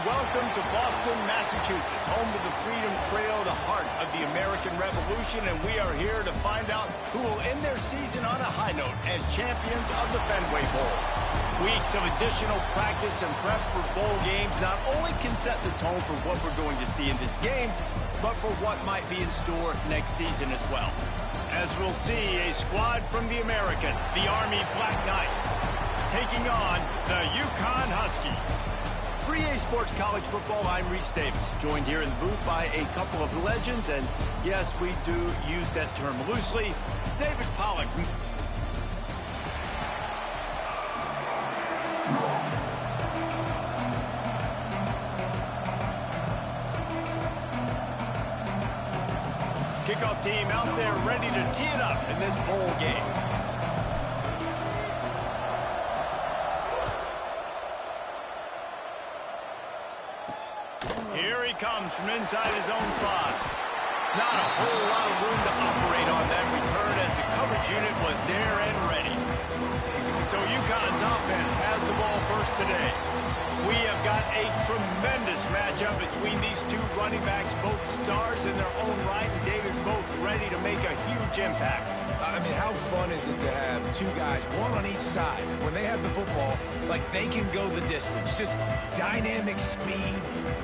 welcome to Boston, Massachusetts, home to the Freedom Trail, the heart of the American Revolution, and we are here to find out who will end their season on a high note as champions of the Fenway Bowl. Weeks of additional practice and prep for bowl games not only can set the tone for what we're going to see in this game, but for what might be in store next season as well. As we'll see, a squad from the American, the Army Black Knights, taking on the Uconn Huskies. For EA Sports College Football, I'm Reese Davis, joined here in the booth by a couple of legends, and yes, we do use that term loosely. David Pollack. Kickoff team out there ready to tee it up in this bowl game. Here he comes from inside his own 5. Not a whole lot of room to operate on that return as the coverage unit was there and ready. So Uconn's offense has the ball first today. We have got a tremendous matchup between these two running backs, both stars in their own right, and David, both ready to make a huge impact. I mean, how fun is it to have two guys, one on each side, when they have the football, like they can go the distance. Just dynamic speed,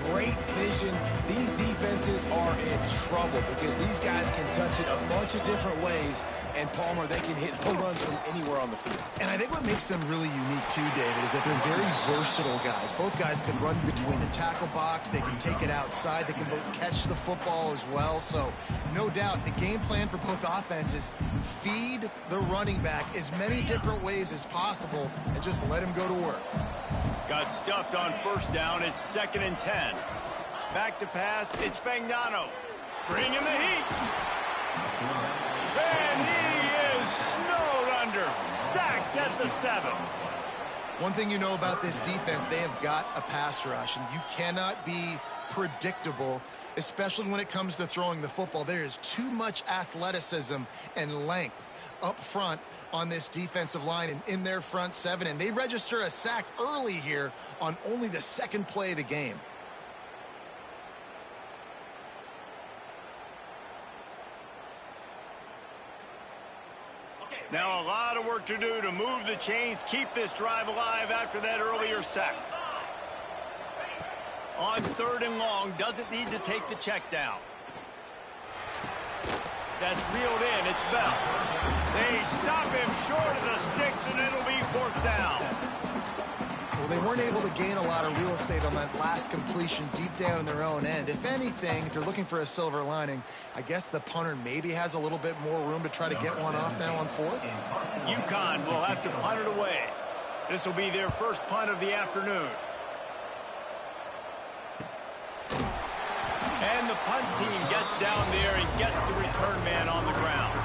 great vision. These defenses are in trouble because these guys can touch it a bunch of different ways, and Palmer, they can hit home runs from anywhere on the field. And I think what makes them really unique too, David, is that they're very versatile guys. Both guys can run between the tackle box, they can take it outside, they can both catch the football as well. So no doubt the game plan for both offenses, feed the running back as many different ways as possible and just let him go to work. Got stuffed on first down. It's 2nd and 10. Back to pass. It's Fagnano. Bring in the heat. And he is snowed under. Sacked at the 7. One thing you know about this defense, they have got a pass rush, and you cannot be predictable, especially when it comes to throwing the football. There is too much athleticism and length up front on this defensive line and in their front 7, and they register a sack early here on only the 2nd play of the game. Now a lot of work to do to move the chains, keep this drive alive after that earlier sack. On 3rd and long, doesn't need to take the check down. That's reeled in, it's Bell. They stop him short of the sticks, and it'll be 4th down. Well, they weren't able to gain a lot of real estate on that last completion deep down in their own end. If anything, if you're looking for a silver lining, I guess the punter maybe has a little bit more room to try to get one off now on 4th. Uconn will have to punt it away. This will be their first punt of the afternoon. And the punt team gets down there and gets the return man on the ground.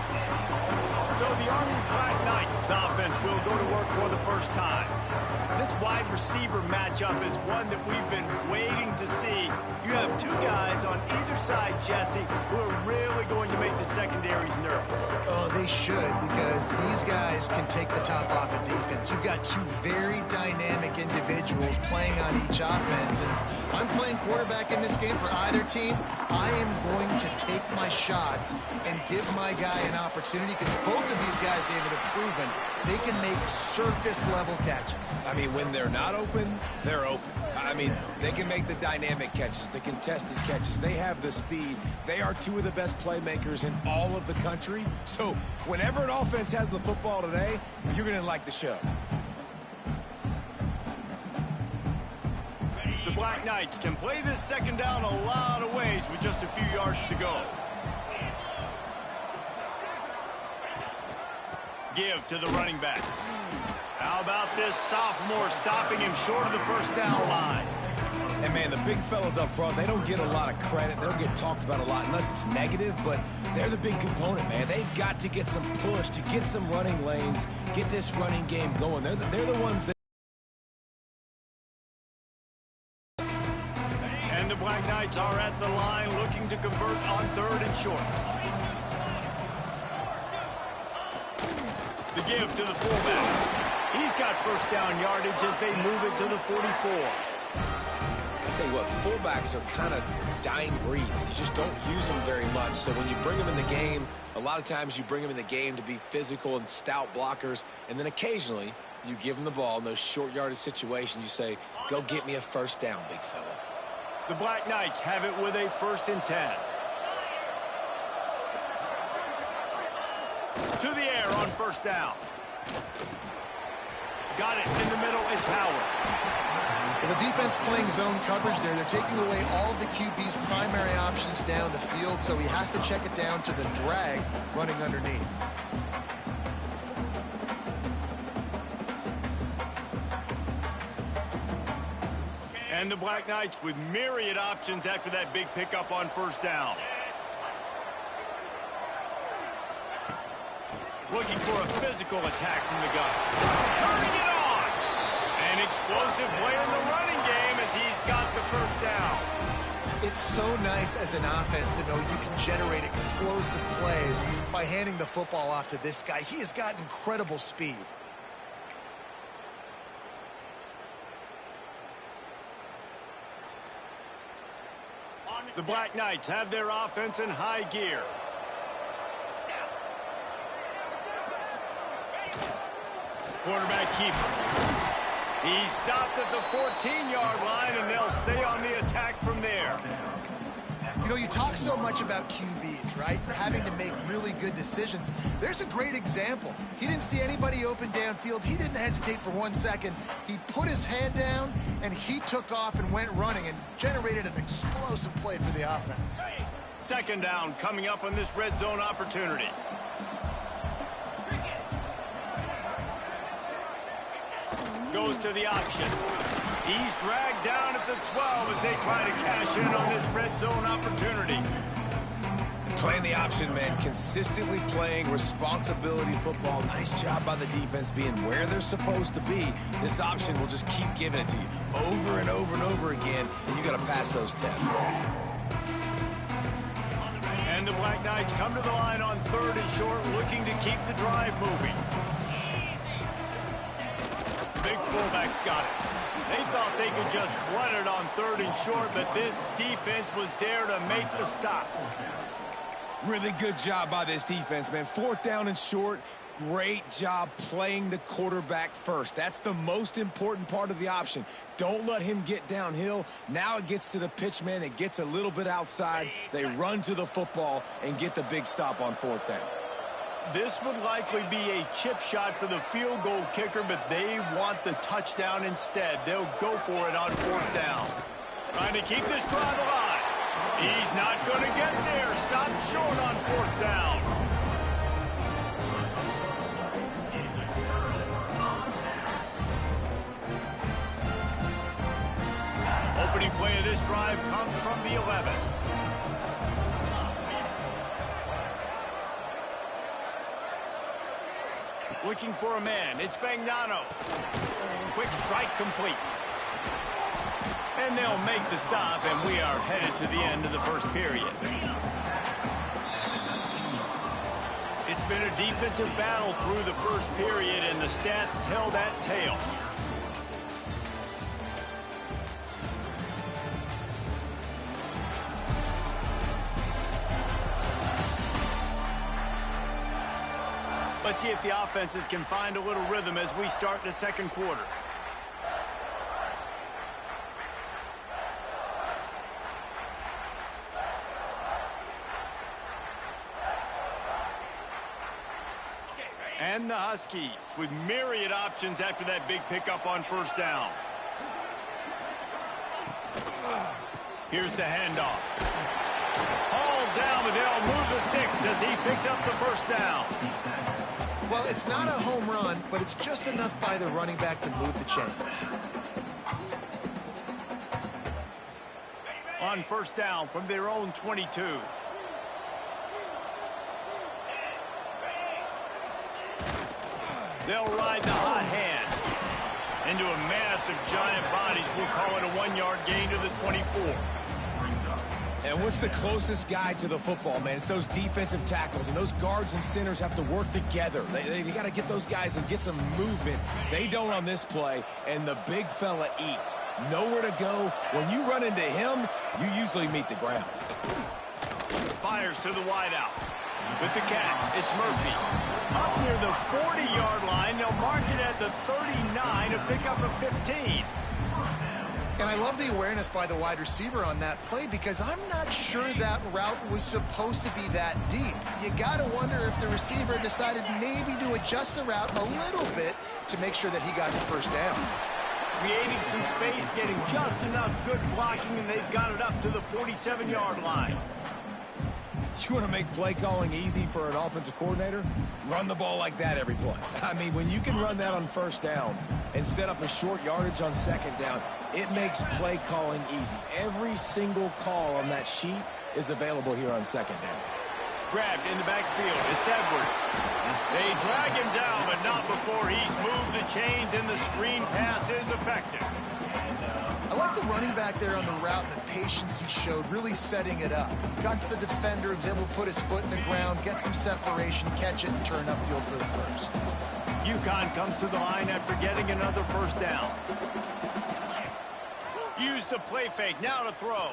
So the Army Black Knights offense will go to work for the first time. This wide receiver matchup is one that we've been waiting to see. You have two guys on either side, Jesse, who are really going to make the secondaries nervous. Oh, they should, because these guys can take the top off of defense. You've got two very dynamic individuals playing on each offense, and if I'm playing quarterback in this game for either team, I am going to take my shots and give my guy an opportunity, because both of these guys, David, have proven they can make circus-level catches. I mean, when they're not open, they're open. I mean, they can make the dynamic catches, the contested catches. They have the speed. They are two of the best playmakers in all of the country. So whenever an offense has the football today, you're going to like the show. The Black Knights can play this 2nd down a lot of ways with just a few yards to go. Give to the running back. How about this sophomore stopping him short of the first down line? And, man, the big fellas up front, they don't get a lot of credit. They don't get talked about a lot unless it's negative, but they're the big component, man. They've got to get some push, to get some running lanes, get this running game going. They're the ones that... And the Black Knights are at the line looking to convert on 3rd and short. The give to the fullback. He's got first down yardage as they move it to the 44. Tell you what, fullbacks are kind of dying breeds. You just don't use them very much. So when you bring them in the game, a lot of times you bring them in the game to be physical and stout blockers, and then occasionally you give them the ball in those short yardage situations. You say, go get me a first down, big fella. The Black Knights have it with a 1st and 10. To the air on 1st down. Got it in the middle. It's Howard. Well, the defense playing zone coverage there. They're taking away all of the QB's primary options down the field, so he has to check it down to the drag running underneath. And the Black Knights with myriad options after that big pickup on 1st down. Looking for a physical attack from the gun. Turning it on! An explosive play in the running game as he's got the 1st down. It's so nice as an offense to know you can generate explosive plays by handing the football off to this guy. He has got incredible speed. The Black Knights have their offense in high gear. Quarterback keeper. He stopped at the 14-yard line, and they'll stay on the attack from there. You know, you talk so much about QBs, right? Having to make really good decisions. There's a great example. He didn't see anybody open downfield. He didn't hesitate for 1 second. He put his head down, and he took off and went running and generated an explosive play for the offense. 2nd down coming up on this red zone opportunity. Goes to the option. He's dragged down at the 12 as they try to cash in on this red zone opportunity. Playing the option, man. Consistently playing responsibility football. Nice job by the defense being where they're supposed to be. This option will just keep giving it to you over and over and over again, and you got to pass those tests. And the Black Knights come to the line on 3rd and short, looking to keep the drive moving. Big fullback's got it. They thought they could just run it on 3rd and short, but this defense was there to make the stop. Really good job by this defense, man. 4th down and short. Great job playing the quarterback first. That's the most important part of the option. Don't let him get downhill. Now it gets to the pitch man. It gets a little bit outside. They run to the football and get the big stop on 4th down. This would likely be a chip shot for the field goal kicker, but they want the touchdown instead. They'll go for it on 4th down. Trying to keep this drive alive. He's not going to get there. Stopped short on 4th down. Opening play of this drive comes from the 11. Looking for a man. It's Fagnano. Quick strike complete. And they'll make the stop, and we are headed to the end of the 1st period. It's been a defensive battle through the 1st period, and the stats tell that tale. Let's see if the offenses can find a little rhythm as we start the 2nd quarter. And the Huskies with myriad options after that big pickup on 1st down. Here's the handoff. Hauled down, but they'll move the sticks as he picks up the 1st down. Well, it's not a home run, but it's just enough by the running back to move the chains. On 1st down from their own 22. They'll ride the hot hand into a massive giant bodies. We'll call it a 1-yard gain to the 24. And what's the closest guy to the football, man? It's those defensive tackles, and those guards and centers have to work together. They got to get those guys and get some movement. They don't on this play, and the big fella eats. Nowhere to go. When you run into him, you usually meet the ground. Fires to the wideout. With the catch, it's Murphy. Up near the 40-yard line, they'll mark it at the 39 to pick up a 15. And I love the awareness by the wide receiver on that play because I'm not sure that route was supposed to be that deep. You got to wonder if the receiver decided maybe to adjust the route a little bit to make sure that he got the first down. Creating some space, getting just enough good blocking, and they've got it up to the 47-yard line. You want to make play calling easy for an offensive coordinator? Run the ball like that every play. I mean, when you can run that on first down and set up a short yardage on second down, it makes play calling easy. Every single call on that sheet is available here on second down. Grabbed in the backfield. It's Edwards. They drag him down, but not before he's moved the chains, and the screen pass is effective. I like the running back there on the route and the patience he showed, really setting it up. Got to the defender, was able to put his foot in the ground, get some separation, catch it, and turn upfield for the first. Uconn comes to the line after getting another first down. Use the play fake, now to throw.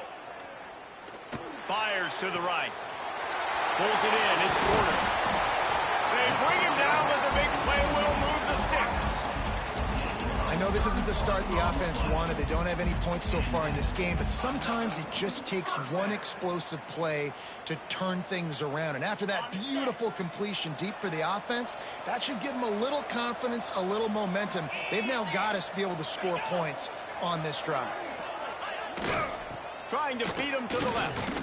Fires to the right. Pulls it in, it's Porter. They bring him down, but the big play will move the sticks. I know this isn't the start the offense wanted. They don't have any points so far in this game, but sometimes it just takes one explosive play to turn things around. And after that beautiful completion deep for the offense, that should give them a little confidence, a little momentum. They've now got to be able to score points on this drive. Trying to beat him to the left.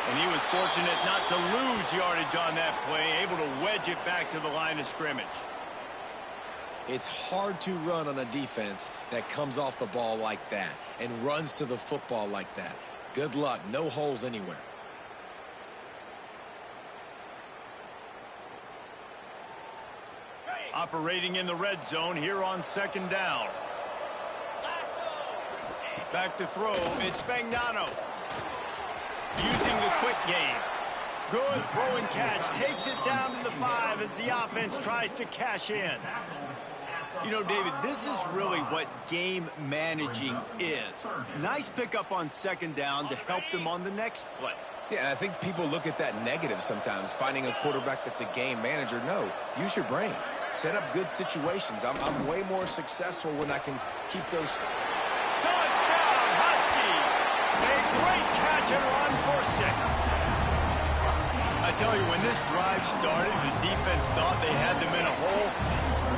And he was fortunate not to lose yardage on that play, able to wedge it back to the line of scrimmage. It's hard to run on a defense that comes off the ball like that and runs to the football like that. Good luck. No holes anywhere. Operating in the red zone here on second down. Back to throw. It's Fagnano. Using the quick game. Good throw and catch. Takes it down to the 5 as the offense tries to cash in. You know, David, this is really what game managing is. Nice pickup on second down to help them on the next play. Yeah, I think people look at that negative sometimes, finding a quarterback that's a game manager. No, use your brain. Set up good situations. I'm way more successful when I can keep those... Touchdown, Huskies! A great catch and run for 6. I tell you, when this drive started, the defense thought they had them in a hole.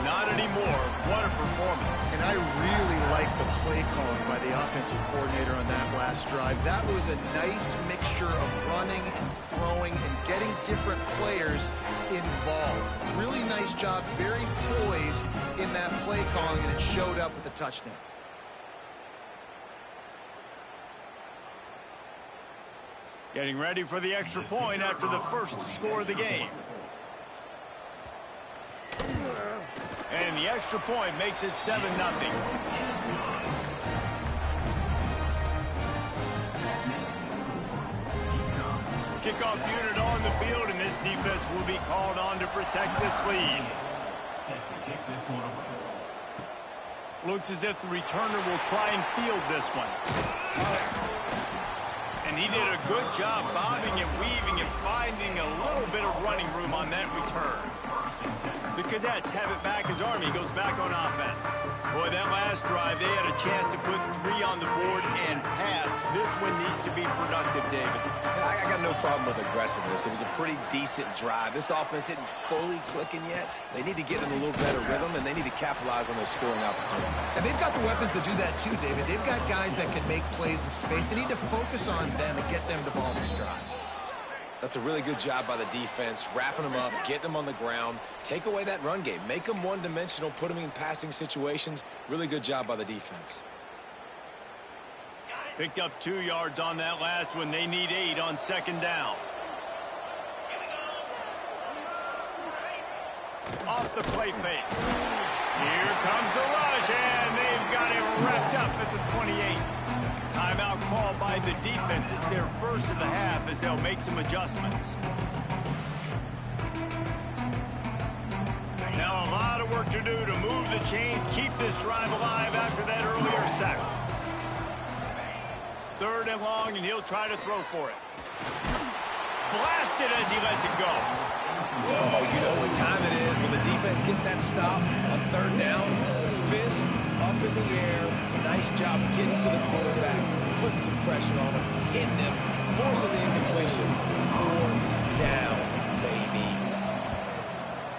Not anymore. What a performance. And I really like the play calling by the offensive coordinator on that last drive. That was a nice mixture of running and throwing and getting different players involved. Really nice job, very poised in that play calling, and it showed up with a touchdown. Getting ready for the extra point after the first score of the game. And the extra point makes it 7-0. Kickoff unit on the field, and this defense will be called on to protect this lead. Looks as if the returner will try and field this one. And he did a good job bobbing and weaving and finding a little bit of running room on that return. The Cadets have it back as Army goes back on offense. Boy, that last drive, they had a chance to put 3 on the board and passed. This one needs to be productive, David. I got no problem with aggressiveness. It was a pretty decent drive. This offense isn't fully clicking yet. They need to get in a little better rhythm, and they need to capitalize on those scoring opportunities. And they've got the weapons to do that too, David. They've got guys that can make plays in space. They need to focus on them and get them the ball this drive. That's a really good job by the defense, wrapping them up, getting them on the ground. Take away that run game. Make them one-dimensional, put them in passing situations. Really good job by the defense. Picked up 2 yards on that last one. They need 8 on second down. Off the play fake. Here comes the rush, and they've got him wrapped up at the 28. Timeout timeout call by the defense. It's their first of the half as they'll make some adjustments. Now a lot of work to do to move the chains, keep this drive alive after that earlier sack. 3rd and long, and he'll try to throw for it. Blasted as he lets it go. Oh, you know what time it is when the defense gets that stop on 3rd down. Fist up in the air. Nice job getting to the quarterback, putting some pressure on him, hitting him, forcing the incompletion. 4th down, baby.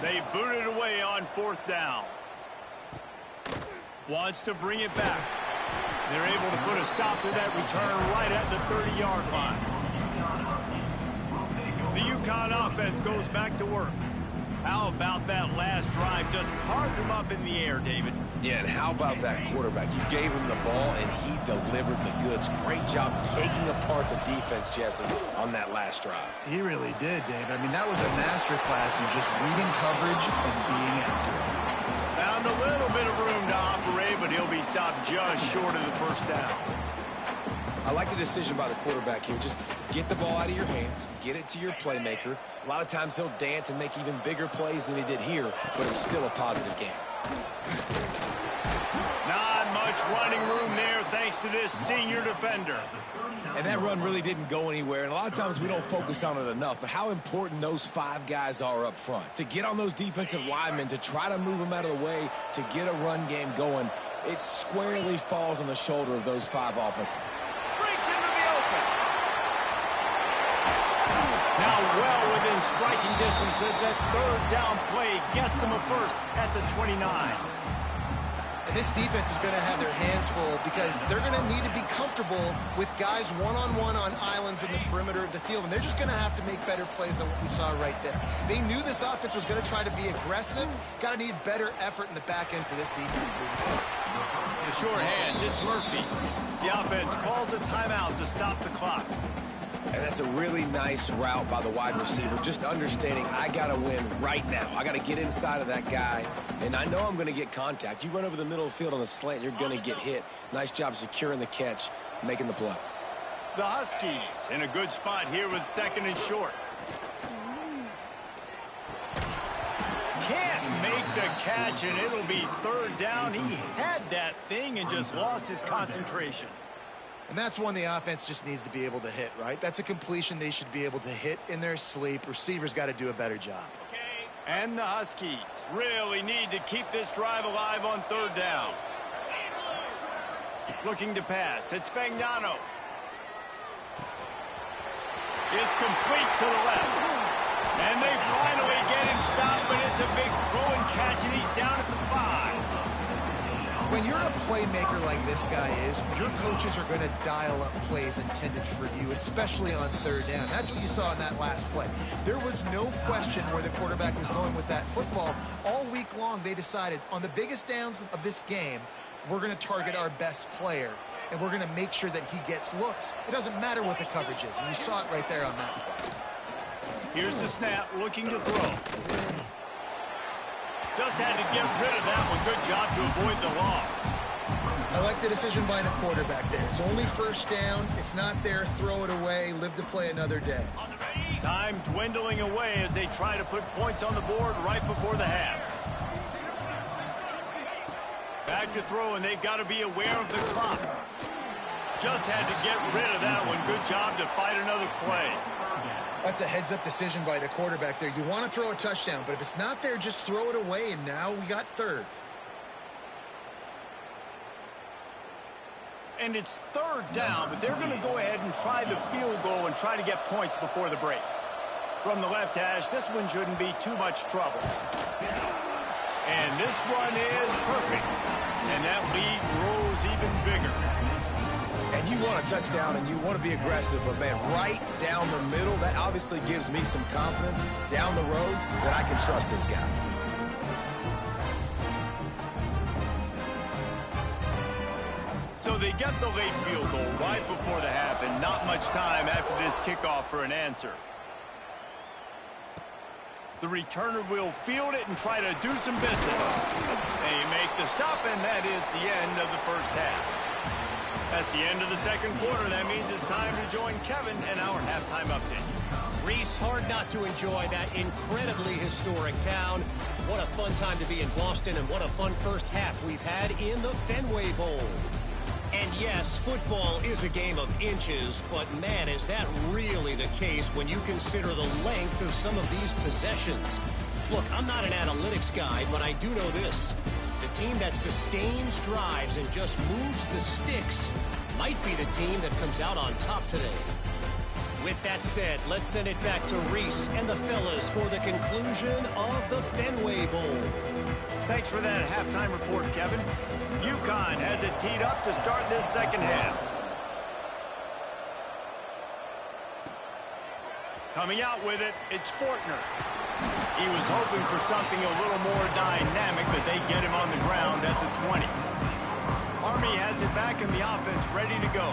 They booted away on 4th down. Wants to bring it back. They're able to put a stop to that return right at the 30-yard line. The Uconn offense goes back to work. How about that last drive? Just carved him up in the air, David. Yeah, and how about that quarterback? You gave him the ball, and he delivered the goods. Great job taking apart the defense, Jesse, on that last drive. He really did, David. I mean, that was a masterclass in just reading coverage and being accurate. Found a little bit of room to operate, but he'll be stopped just short of the 1st down. I like the decision by the quarterback here. Just get the ball out of your hands, get it to your playmaker. A lot of times he'll dance and make even bigger plays than he did here, but it was still a positive game. Not much running room there thanks to this senior defender. And that run really didn't go anywhere, and a lot of times we don't focus on it enough, but how important those 5 guys are up front. To get on those defensive linemen, to try to move them out of the way, to get a run game going, it squarely falls on the shoulder of those 5 offense. Breaks into the open. Now well within striking distance as that 3rd down play gets them a first at the 29. And this defense is going to have their hands full because they're going to need to be comfortable with guys one-on-one on islands in the perimeter of the field. And they're just going to have to make better plays than what we saw right there. They knew this offense was going to try to be aggressive. Got to need better effort in the back end for this defense moving forward. The sure hands, it's Murphy. The offense calls a timeout to stop the clock. And that's a really nice route by the wide receiver, just understanding I got to win right now. I got to get inside of that guy, and I know I'm going to get contact. You run over the middle of the field on a slant, you're going to get hit. Nice job securing the catch, making the play. The Huskies in a good spot here with 2nd and short. Can't make the catch, and it'll be 3rd down. He had that thing and just lost his concentration. And that's one the offense just needs to be able to hit, right? That's a completion they should be able to hit in their sleep. Receivers got to do a better job. And the Huskies really need to keep this drive alive on 3rd down. Looking to pass. It's Fagnano. It's complete to the left. And they finally get him stopped, but it's a big throw and catch, and he's down at the 5. When you're a playmaker like this guy is, your coaches are going to dial up plays intended for you, especially on 3rd down. That's what you saw in that last play. There was no question where the quarterback was going with that football. All week long, they decided on the biggest downs of this game, we're going to target our best player, and we're going to make sure that he gets looks. It doesn't matter what the coverage is, and you saw it right there on that play. Here's the snap, looking to throw. Just had to get rid of that one. Good job to avoid the loss. I like the decision by the quarterback there. It's only 1st down. It's not there. Throw it away. Live to play another day. Time dwindling away as they try to put points on the board right before the half. Back to throw, and they've got to be aware of the clock. Just had to get rid of that one. Good job to fight another play. That's a heads-up decision by the quarterback there. You want to throw a touchdown, but if it's not there, just throw it away, and now we got 3rd. And it's 3rd down, but they're going to go ahead and try the field goal and try to get points before the break. From the left hash, this one shouldn't be too much trouble. And this one is perfect. And that lead grows even bigger. And you want a touchdown and you want to be aggressive, but man, right down the middle, that obviously gives me some confidence down the road that I can trust this guy. So they get the late field goal right before the half, and not much time after this kickoff for an answer. The returner will field it and try to do some business. They make the stop, and that is the end of the 1st half. That's the end of the second quarter. That means it's time to join Kevin in our halftime update. Reese, hard not to enjoy that incredibly historic town. What a fun time to be in Boston, and what a fun first half we've had in the Fenway Bowl. And yes, football is a game of inches, but man, is that really the case when you consider the length of some of these possessions. Look, I'm not an analytics guy, but I do know this. The team that sustains drives and just moves the sticks might be the team that comes out on top today. With that said, let's send it back to Reese and the fellas for the conclusion of the Fenway Bowl. Thanks for that halftime report, Kevin. Uconn has it teed up to start this second half. Coming out with it, it's Fortner. He was hoping for something a little more dynamic, but they get him on the ground at the 20. Army has it back in the offense, ready to go.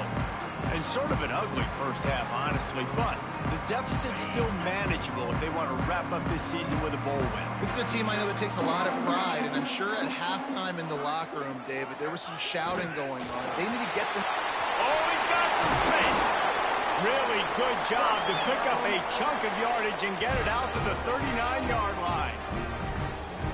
And sort of an ugly first half, honestly, but the deficit's still manageable if they want to wrap up this season with a bowl win. This is a team I know that takes a lot of pride, and I'm sure at halftime in the locker room, David, there was some shouting going on. They need to get them. Oh, he's got some space. Really good job to pick up a chunk of yardage and get it out to the 39-yard line.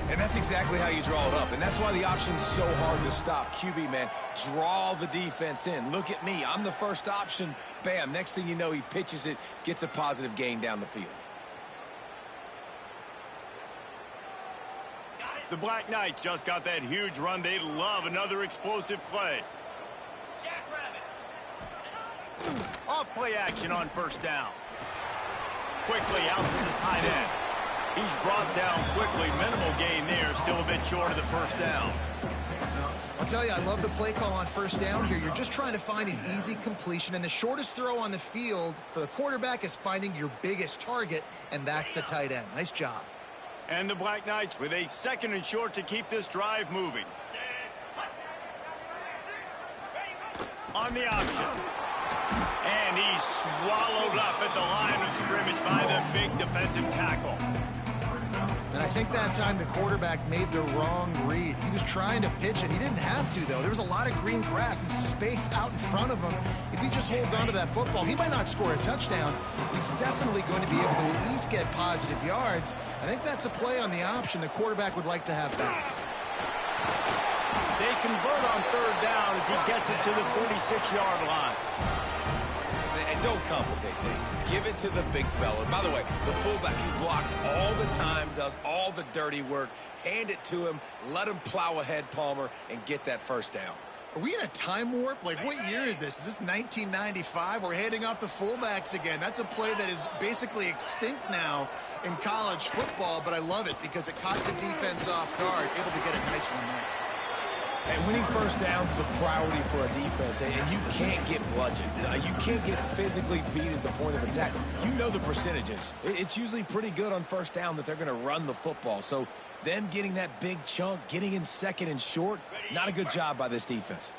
And that's exactly how you draw it up. And that's why the option's so hard to stop. QB, man, draw the defense in. Look at me. I'm the first option. Bam. Next thing you know, he pitches it, gets a positive gain down the field. The Black Knights just got that huge run. They love another explosive play. Off play action on first down. Quickly out to the tight end. He's brought down quickly. Minimal gain there. Still a bit short of the first down. I'll tell you, I love the play call on first down here. You're just trying to find an easy completion, and the shortest throw on the field for the quarterback is finding your biggest target, and that's the tight end. Nice job. And the Black Knights with a second and short to keep this drive moving. On the option. And he's swallowed up at the line of scrimmage by the big defensive tackle. And I think that time the quarterback made the wrong read. He was trying to pitch it. He didn't have to, though. There was a lot of green grass and space out in front of him. If he just holds on to that football, he might not score a touchdown. He's definitely going to be able to at least get positive yards. I think that's a play on the option the quarterback would like to have back. They convert on third down as he gets it to the 46-yard line. And don't complicate things. Give it to the big fella. By the way, the fullback, he blocks all the time, does all the dirty work. Hand it to him, let him plow ahead, Palmer, and get that first down. Are we in a time warp? Like, what year is this? Is this 1995? We're handing off to fullbacks again. That's a play that is basically extinct now in college football, but I love it because it caught the defense off guard, able to get a nice one there. And winning first downs is a priority for a defense, and you can't get bludgeoned. You can't get physically beat at the point of attack. You know the percentages. It's usually pretty good on first down that they're going to run the football. So them getting that big chunk, getting in second and short, not a good job by this defense.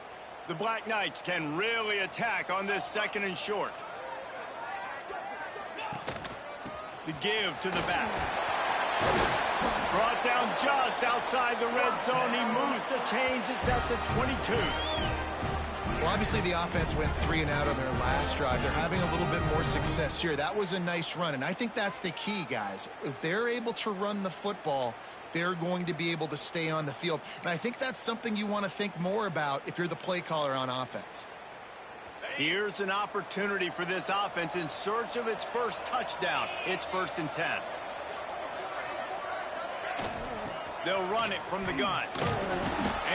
The Black Knights can really attack on this second and short. The give to the back. Brought down just outside the red zone. He moves the chains. It's at the 22. Well, obviously the offense went 3 and out on their last drive. They're having a little bit more success here. That was a nice run, and I think that's the key, guys. If they're able to run the football, they're going to be able to stay on the field. And I think that's something you want to think more about if you're the play caller on offense. Here's an opportunity for this offense in search of its first touchdown. It's 1st and 10. They'll run it from the gun.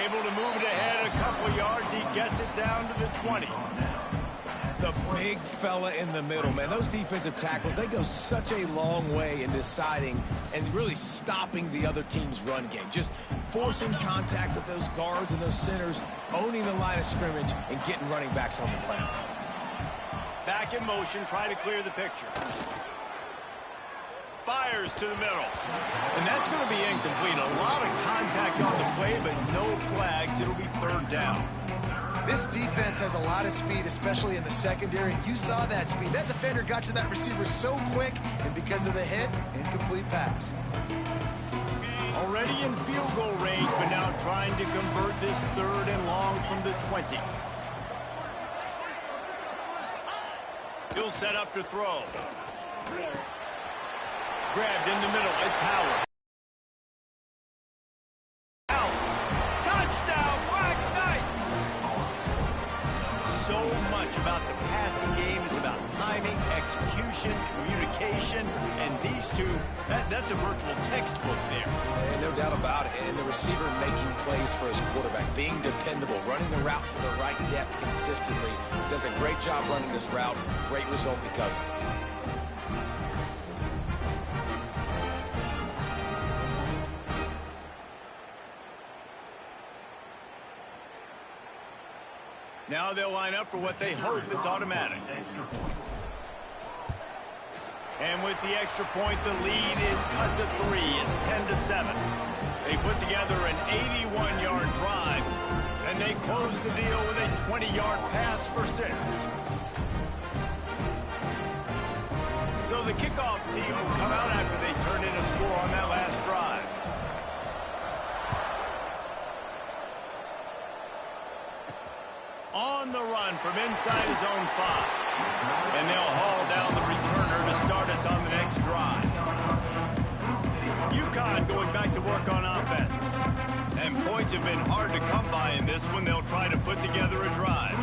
Able to move it ahead a couple yards. He gets it down to the 20. The big fella in the middle, man. Those defensive tackles, they go such a long way in deciding and really stopping the other team's run game. Just forcing contact with those guards and those centers, owning the line of scrimmage, and getting running backs on the ground. Back in motion, try to clear the picture. Fires to the middle. And that's going to be incomplete. A lot of contact on the play, but no flags. It'll be 3rd down. This defense has a lot of speed, especially in the secondary. You saw that speed. That defender got to that receiver so quick, and because of the hit, incomplete pass. Already in field goal range, but now trying to convert this 3rd and long from the 20. He'll set up to throw. Grabbed in the middle. It's Howard. Touchdown, Black Knights! So much about the passing game is about timing, execution, communication, and these two, that's a virtual textbook there. And no doubt about it. And the receiver making plays for his quarterback, being dependable, running the route to the right depth consistently. Does a great job running this route. Great result because of it. Now they'll line up for what they hope is automatic. And with the extra point, the lead is cut to 3. It's 10-7. They put together an 81-yard drive, and they close the deal with a 20-yard pass for 6. So the kickoff team will come out after they turn in a score on that last drive. On the run from inside his own 5. And they'll haul down the returner to start us on the next drive. Uconn going back to work on offense. And points have been hard to come by in this one. They'll try to put together a drive.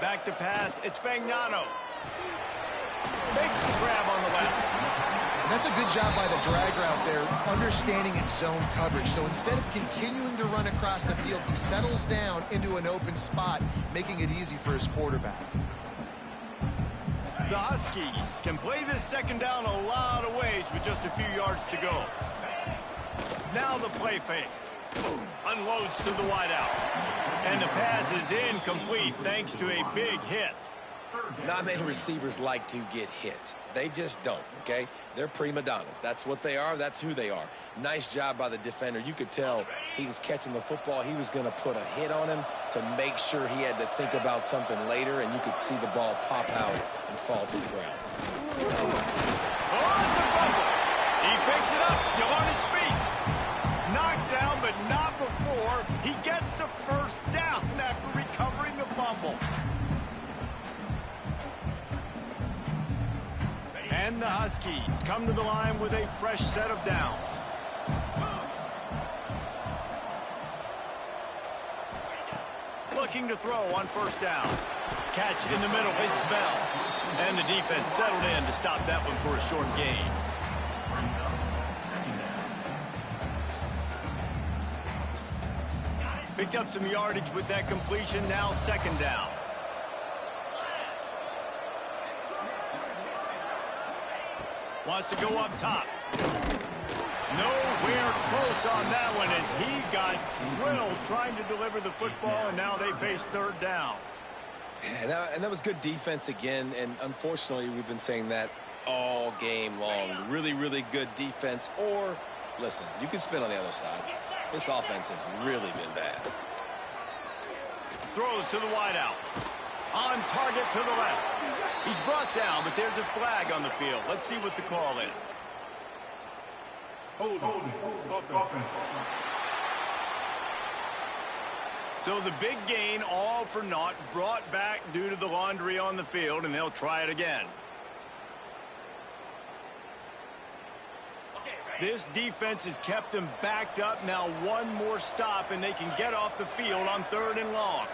Back to pass. It's Fagnano. Makes the grab on the left. And that's a good job by the drag route there, understanding its zone coverage. So instead of continuing to run across the field, he settles down into an open spot, making it easy for his quarterback. The Huskies can play this second down a lot of ways with just a few yards to go. Now the play fake. Unloads to the wideout. And the pass is incomplete thanks to a big hit. Not many receivers like to get hit. They just don't, okay? They're prima donnas. That's what they are. That's who they are. Nice job by the defender. You could tell he was catching the football. He was going to put a hit on him to make sure he had to think about something later, and you could see the ball pop out and fall to the ground. Oh, it's a fumble. He picks it up, still on his feet. Knocked down, but not before. He gets the first down after recovering the fumble. And the Huskies come to the line with a fresh set of downs. Looking to throw on first down. Catch in the middle, it's Bell. And the defense settled in to stop that one for a short gain. Picked up some yardage with that completion, now second down. Wants to go up top. Nowhere close on that one as he got drilled trying to deliver the football, and now they face third down. And that was good defense again, and unfortunately we've been saying that all game long. Really, really good defense. Or, listen, you can spin on the other side. This offense has really been bad. Throws to the wideout. On target to the left. He's brought down, but there's a flag on the field. Let's see what the call is. Hold on. So the big gain, all for naught, brought back due to the laundry on the field, and they'll try it again. This defense has kept them backed up. Now one more stop, and they can get off the field on 3rd and long.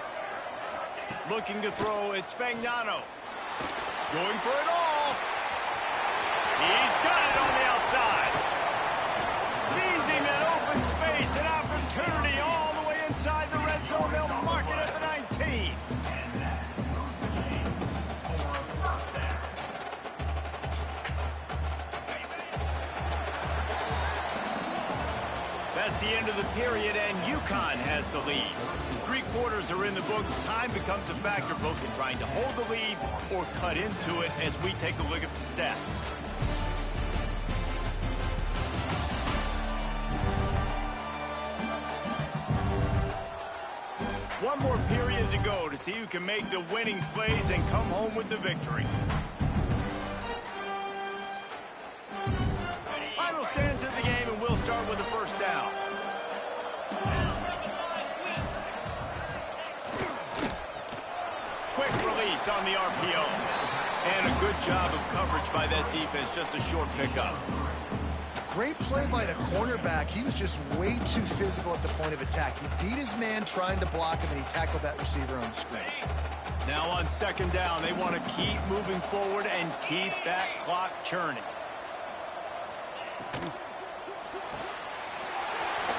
Looking to throw, it's Fagnano. Going for it all. He's got it on the outside. Seizing an open space, an opportunity all the way inside the red zone. They'll mark it at the 19. That's the end of the period, and Uconn has the lead. 3 quarters are in the books. Time becomes a factor both in trying to hold the lead or cut into it as we take a look at the stats. One more period to go to see who can make the winning plays and come home with the victory. Final stands of the game, and we'll start with the first down. space on the RPO. And a good job of coverage by that defense, just a short pickup. Great play by the cornerback. He was just way too physical at the point of attack. He beat his man trying to block him, and he tackled that receiver on the screen. Now on second down, they want to keep moving forward and keep that clock churning.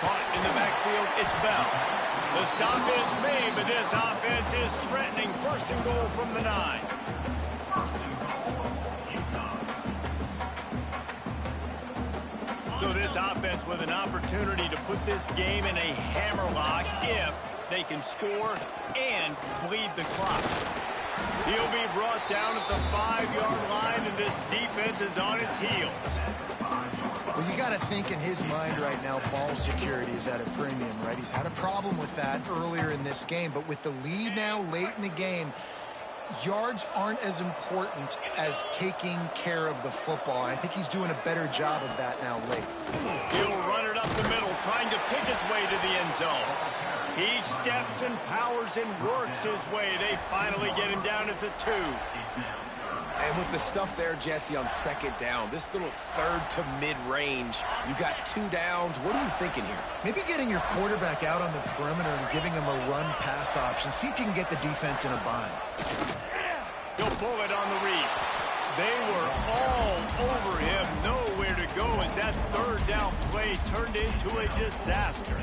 Caught in the backfield, it's Bell. The stop is made, but this offense is threatening. First and goal from the 9. So this offense with an opportunity to put this game in a hammerlock if they can score and bleed the clock. He'll be brought down at the 5-yard line, and this defense is on its heels. Well, you got to think in his mind right now, ball security is at a premium, right? He's had a problem with that earlier in this game, but with the lead now late in the game, yards aren't as important as taking care of the football. And I think he's doing a better job of that now late. He'll run it up the middle, trying to pick his way to the end zone. He steps and powers and works his way. They finally get him down at the 2. And with the stuff there, Jesse, on second down, this little third to mid-range, you got 2 downs. What are you thinking here? Maybe getting your quarterback out on the perimeter and giving him a run-pass option. See if you can get the defense in a bind. He'll pull it on the read. They were all over him. Nowhere to go as that third down play turned into a disaster.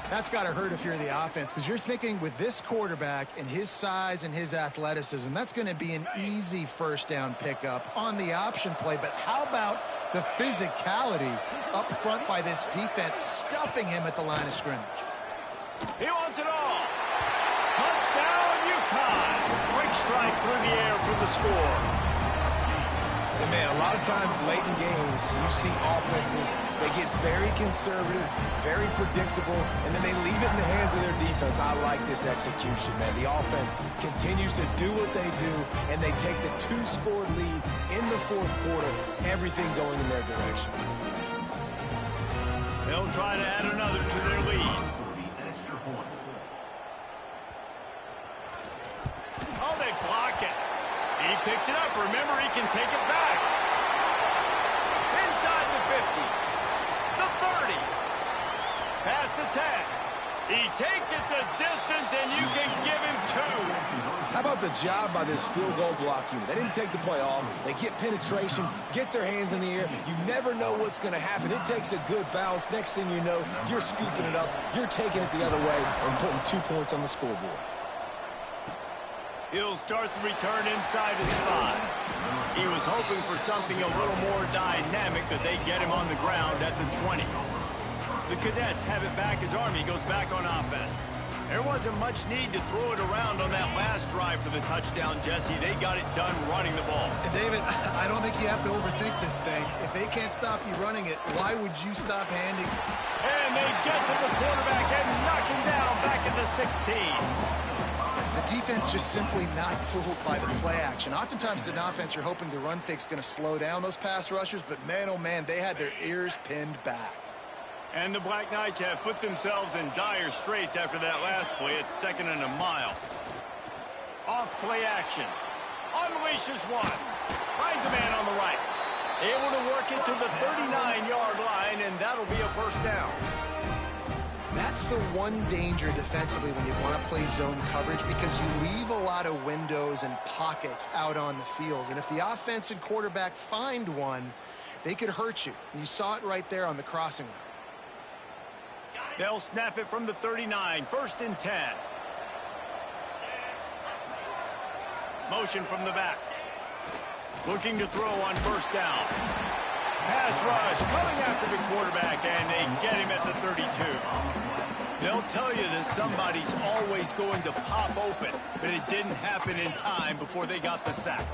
That's got to hurt if you're the offense, because you're thinking with this quarterback and his size and his athleticism, that's going to be an easy first down pickup on the option play. But how about the physicality up front by this defense, stuffing him at the line of scrimmage? He wants it all. Touchdown, Uconn. Quick strike through the air for the score. And man, a lot of times late in games, you see offenses, they get very conservative, very predictable, and then they leave it in the hands of their defense. I like this execution, man. The offense continues to do what they do, and they take the 2-score lead in the fourth quarter, everything going in their direction. They'll try to add another to their lead. Oh, they block it. He picks it up. Remember, he can take it back. Inside the 50. The 30. Past the 10. He takes it the distance, and you can give him 2. How about the job by this field goal block unit? They didn't take the play off. They get penetration, get their hands in the air. You never know what's going to happen. It takes a good bounce. Next thing you know, you're scooping it up. You're taking it the other way and putting 2 points on the scoreboard. He'll start the return inside his 5. He was hoping for something a little more dynamic, but they get him on the ground at the 20. The Cadets have it back as Army goes back on offense. There wasn't much need to throw it around on that last drive for the touchdown, Jesse. They got it done running the ball. And David, I don't think you have to overthink this thing. If they can't stop you running it, why would you stop handing? And they get to the quarterback and knock him down back at the 16. The defense just simply not fooled by the play action. Oftentimes, as an offense, you're hoping the run fake's going to slow down those pass rushers, but man, oh man, they had their ears pinned back. And the Black Knights have put themselves in dire straits after that last play. It's 2nd and a mile. Off play action. Unleashes one. Finds a man on the right. Able to work it to the 39-yard line, and that'll be a first down. That's the one danger defensively when you want to play zone coverage, because you leave a lot of windows and pockets out on the field. And if the offense and quarterback find one, they could hurt you. And you saw it right there on the crossing line. They'll snap it from the 39, 1st and 10. Motion from the back. Looking to throw on first down. Pass rush coming after the quarterback, and they get him at the 32. They'll tell you that somebody's always going to pop open, but it didn't happen in time before they got the sack.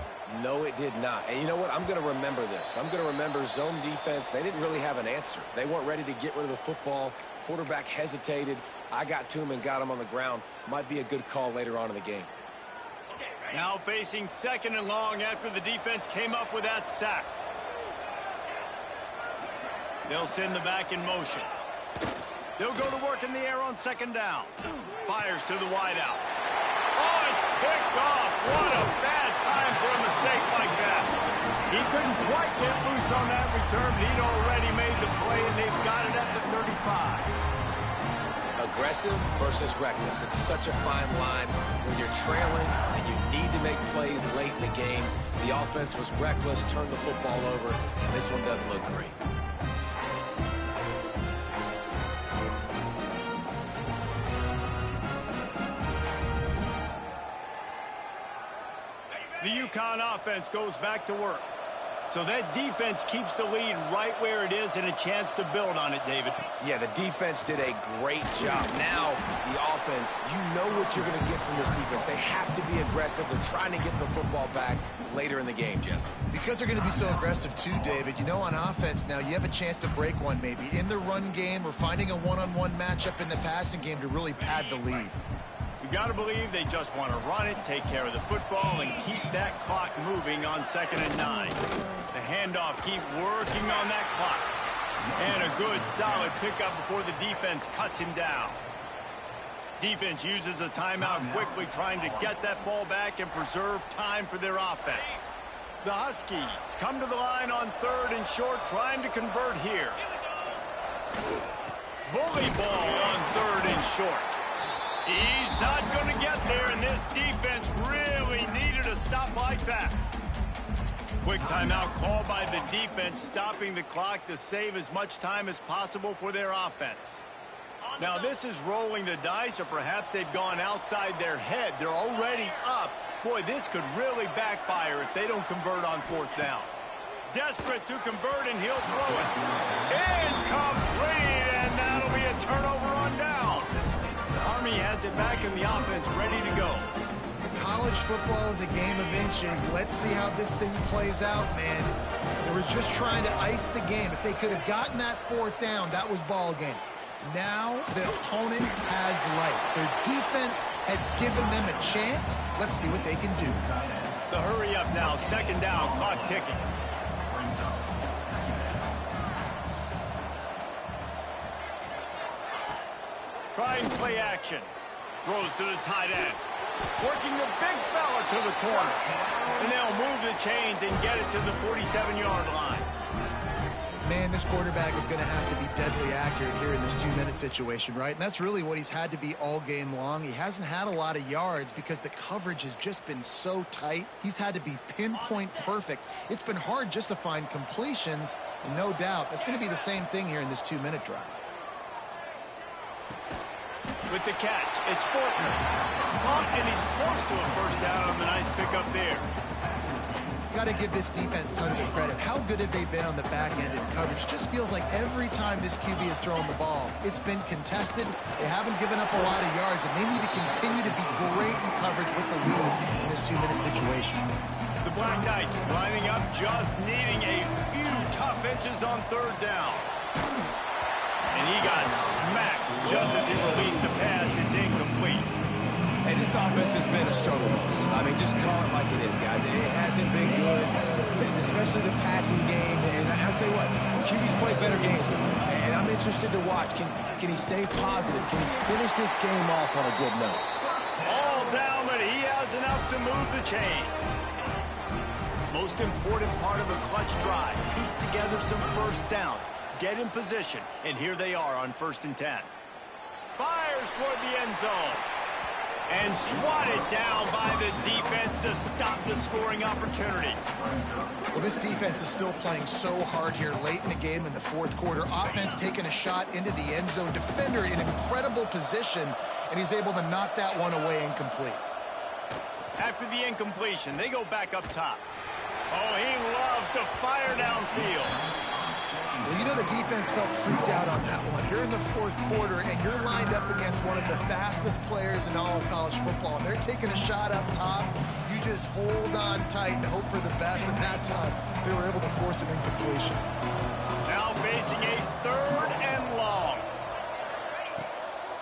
No, it did not. And you know what? I'm going to remember this. I'm going to remember zone defense. They didn't really have an answer. They weren't ready to get rid of the football. Quarterback hesitated. I got to him and got him on the ground. Might be a good call later on in the game. Now facing 2nd and long after the defense came up with that sack. They'll send the back in motion. They'll go to work in the air on 2nd down. Fires to the wideout. Oh, it's picked off. What a bad time for a mistake like that. He couldn't quite get loose on that return, but he'd already made the play, and they've got it at the 35. Aggressive versus reckless. It's such a fine line when you're trailing and you need to make plays late in the game. The offense was reckless, turned the football over, and this one doesn't look great. The Uconn offense goes back to work. So that defense keeps the lead right where it is and a chance to build on it, David. Yeah, the defense did a great job. Now, the offense, you know what you're going to get from this defense. They have to be aggressive. They're trying to get the football back later in the game, Jesse. Because they're going to be so aggressive too, David. You know, on offense now, you have a chance to break one maybe in the run game or finding a one-on-one matchup in the passing game to really pad the lead. You got to believe they just want to run it, take care of the football, and keep that clock moving on 2nd and 9. The handoff, keep working on that clock. And a good, solid pickup before the defense cuts him down. Defense uses a timeout quickly, trying to get that ball back and preserve time for their offense. The Huskies come to the line on 3rd and short, trying to convert here. Bully ball on 3rd and short. He's not going to get there, and this defense really needed a stop like that. Quick timeout called by the defense, stopping the clock to save as much time as possible for their offense. Now, this is rolling the dice, or perhaps they've gone outside their head. They're already up. Boy, this could really backfire if they don't convert on 4th down. Desperate to convert, and he'll throw it. Incomplete, and that'll be a turnover on downs. Army has it back in the offense, ready to go. College football is a game of inches. Let's see how this thing plays out, man. They were just trying to ice the game. If they could have gotten that 4th down, that was ball game. Now the opponent has life. Their defense has given them a chance. Let's see what they can do. The hurry up now, 2nd down, clock ticking. Trying play action. Throws to the tight end. Working the big fella to the corner. And they'll move the chains and get it to the 47-yard line. Man, this quarterback is going to have to be deadly accurate here in this 2-minute situation, right? And that's really what he's had to be all game long. He hasn't had a lot of yards because the coverage has just been so tight. He's had to be pinpoint perfect. It's been hard just to find completions, and no doubt that's going to be the same thing here in this 2-minute drive. With the catch, it's Fortner. Caught, and he's close to a 1st down on the nice pickup there. Got to give this defense tons of credit. How good have they been on the back end in coverage? Just feels like every time this QB has thrown the ball, it's been contested. They haven't given up a lot of yards, and they need to continue to be great in coverage with the lead in this 2-minute situation. The Black Knights lining up, just needing a few tough inches on 3rd down. And he got smacked just as he released the pass. It's incomplete. And this offense has been a struggle bus. I mean, just call it like it is, guys. It hasn't been good, especially the passing game. And I'll tell you what, QB's played better games before. And I'm interested to watch. Can he stay positive? Can he finish this game off on a good note? All down, but he has enough to move the chains. Most important part of a clutch drive. Piece together some 1st downs. Get in position, and here they are on 1st and 10. Fires toward the end zone. And swatted down by the defense to stop the scoring opportunity. Well, this defense is still playing so hard here late in the game in the 4th quarter. Offense taking a shot into the end zone. Defender in incredible position, and he's able to knock that one away incomplete. After the incompletion, they go back up top. Oh, he loves to fire downfield. Well, you know the defense felt freaked out on that one. You're in the 4th quarter, and you're lined up against one of the fastest players in all of college football. And they're taking a shot up top. You just hold on tight and hope for the best. And that time, they were able to force an incompletion. Now facing a 3rd and long.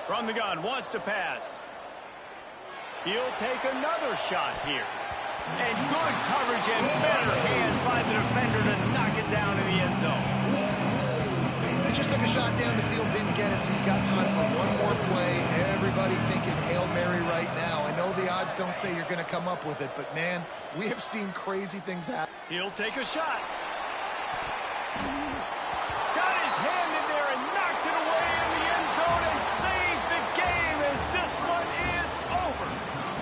From the gun, wants to pass. He'll take another shot here. And good coverage and better hands by the defender to knock it down in the end zone. just took a shot down the field, didn't get it, so you've got time for one more play. Everybody thinking Hail Mary right now. I know the odds don't say you're going to come up with it, but, man, we have seen crazy things happen. He'll take a shot. Got his hand in there and knocked it away in the end zone and saved the game as this one is over.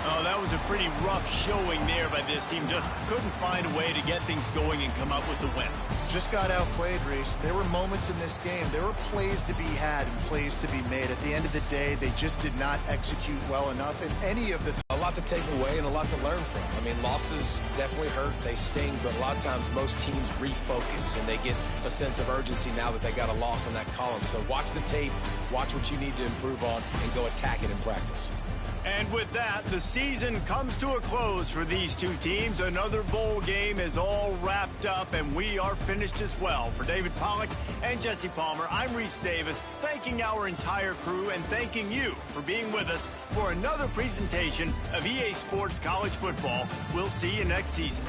Oh, that was a pretty rough showing there by this team. Just couldn't find a way to get things going and come up with the win. Just got outplayed, Reese. There were moments in this game. There were plays to be had and plays to be made. At the end of the day, they just did not execute well enough in any of the... A lot to take away and a lot to learn from. I mean, losses definitely hurt. They sting, but a lot of times most teams refocus and they get a sense of urgency now that they got a loss in that column. So watch the tape, watch what you need to improve on, and go attack it in practice. And with that, the season comes to a close for these two teams. Another bowl game is all wrapped up, and we are finished as well. For David Pollack and Jesse Palmer, I'm Reese Davis, thanking our entire crew and thanking you for being with us for another presentation of EA Sports College Football. We'll see you next season.